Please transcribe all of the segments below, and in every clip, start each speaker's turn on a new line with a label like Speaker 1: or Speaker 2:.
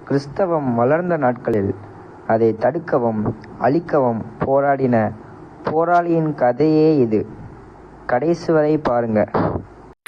Speaker 1: கிறிஸ்தவம் வளர்ந்த நாட்களில் அதை தடுக்கவும் அழிக்கவும் போராடின போராளியின் கதையே இது. கடைசிவரை பாருங்க.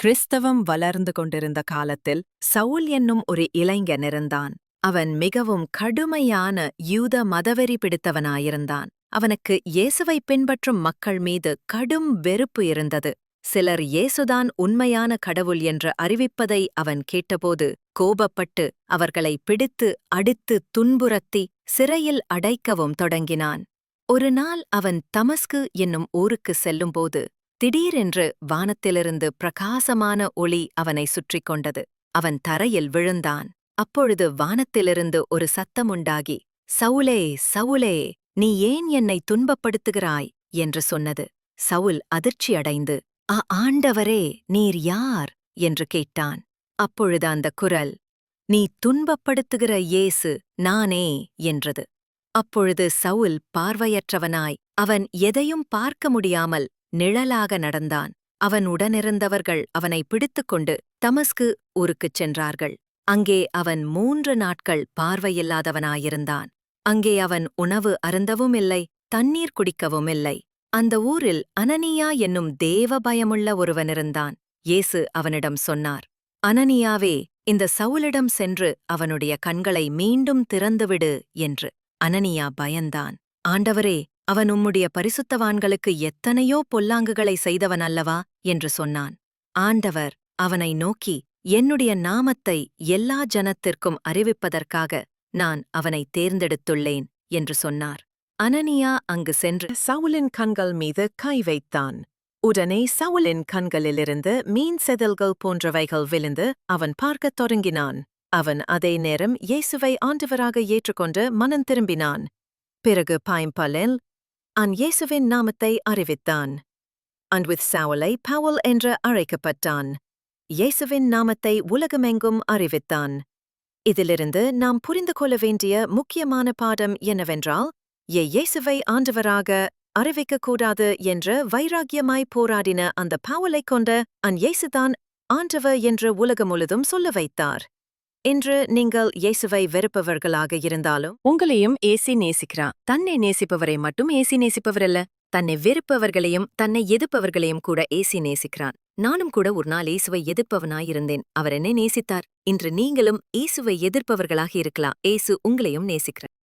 Speaker 2: கிறிஸ்தவம் வளர்ந்து கொண்டிருந்த காலத்தில் சவுல் என்னும் ஒரு இளைஞன் இருந்தான். அவன் மிகவும் கடுமையான யூத மதவெறி பிடித்தவனாயிருந்தான். அவனுக்கு இயேசுவை பின்பற்றும் மக்கள் மீது கடும் வெறுப்பு இருந்தது. சிலர் இயேசுதான் உண்மையான கடவுள் என்று அறிவிப்பதை அவன் கேட்டபோது கோபப்பட்டு அவர்களை பிடித்து அடித்து துன்புறுத்தி சிறையில் அடைக்கவும் தொடங்கினான். ஒரு நாள் அவன் தமஸ்கு என்னும் ஊருக்கு செல்லும்போது திடீரென்று வானத்திலிருந்து பிரகாசமான ஒளி அவனை சுற்றிக் கொண்டது. அவன் தரையில் விழுந்தான். அப்பொழுது வானத்திலிருந்து ஒரு சத்தமுண்டாகி, "சவுலே, சவுலே, நீ ஏன் என்னை துன்பப்படுத்துகிறாய்?" என்று சொன்னது. சவுல் அதிர்ச்சியடைந்து, ஆண்டவரே, நீர் யார்?" என்று கேட்டான். அப்பொழுது அந்த குரல், "நீ துன்பப்படுத்துகிற இயேசு நானே" என்றது. அப்பொழுது சவுல் பார்வையற்றவனாய் அவன் எதையும் பார்க்க முடியாமல் நிழலாக நடந்தான். அவன் உடனிருந்தவர்கள் அவனை பிடித்துக்கொண்டு தமஸ்கு ஊருக்குச் சென்றார்கள். அங்கே அவன் 3 நாட்கள் பார்வையில்லாதவனாயிருந்தான். அங்கே அவன் உணவு அருந்தவும் இல்லை, தண்ணீர் குடிக்கவும் இல்லை. அந்த ஊரில் அனனியா என்னும் தேவ பயமுள்ள ஒருவனிருந்தான். இயேசு அவனிடம் சொன்னார், "அனனியாவே, இந்த சவுலிடம் சென்று அவனுடைய கண்களை மீண்டும் திறந்துவிடு" என்று. அனனியா பயந்தான். "ஆண்டவரே, அவன் உம்முடைய பரிசுத்தவான்களுக்கு எத்தனையோ பொல்லாங்குகளை செய்தவன் அல்லவா?" என்று சொன்னான். ஆண்டவர் அவனை நோக்கி, "என்னுடைய நாமத்தை எல்லா ஜனத்திற்கும் அறிவிப்பதற்காக நான் அவனை தேர்ந்தெடுத்துள்ளேன்" என்று சொன்னார். அனனியா அங்கு சென்று சவுலின் கண்கள் மீது கை வைத்தான். உடனே சவுலின் கண்களிலிருந்து மீன் செதில்கள் போன்றவைகள் விழுந்து அவன் பார்க்கத் தொடங்கினான். அவன் அதே நேரம் இயேசுவை ஆண்டவராக ஏற்றுக்கொண்டு மனம் திரும்பினான். பிறகு பாய்ம்பலில் இயேசுவின் நாமத்தை அறிவித்தான். சவுலை பவுல் என்று அழைக்கப்பட்டான். இயேசுவின் நாமத்தை உலகமெங்கும் அறிவித்தான். இதிலிருந்து நாம் புரிந்து கொள்ள வேண்டிய முக்கியமான பாடம் என்னவென்றால், இயேசுவை ஆண்டவராக அறிவிக்கக்கூடாது என்று வைராக்கியமாய் போராடின அந்த பவுலைக் கொண்ட இயேசுதான் ஆண்டவர் என்று உலகம் முழுதும் சொல்ல வைத்தார். இன்று நீங்கள் இயேசுவை வெறுப்பவர்களாக இருந்தாலும் உங்களையும் ஏசி நேசிக்கிறான். தன்னை நேசிப்பவரை மட்டும் ஏசி நேசிப்பவரல்ல, தன்னை வெறுப்பவர்களையும் தன்னை எதிர்ப்பவர்களையும் கூட ஏசி நேசிக்கிறான். நானும் கூட ஒரு நாள் இயேசுவை எதிர்ப்பவனாயிருந்தேன். அவர் என்னை நேசித்தார். இன்று நீங்களும் இயேசுவை எதிர்ப்பவர்களாக இருக்கலாம். இயேசு உங்களையும் நேசிக்கிறார்.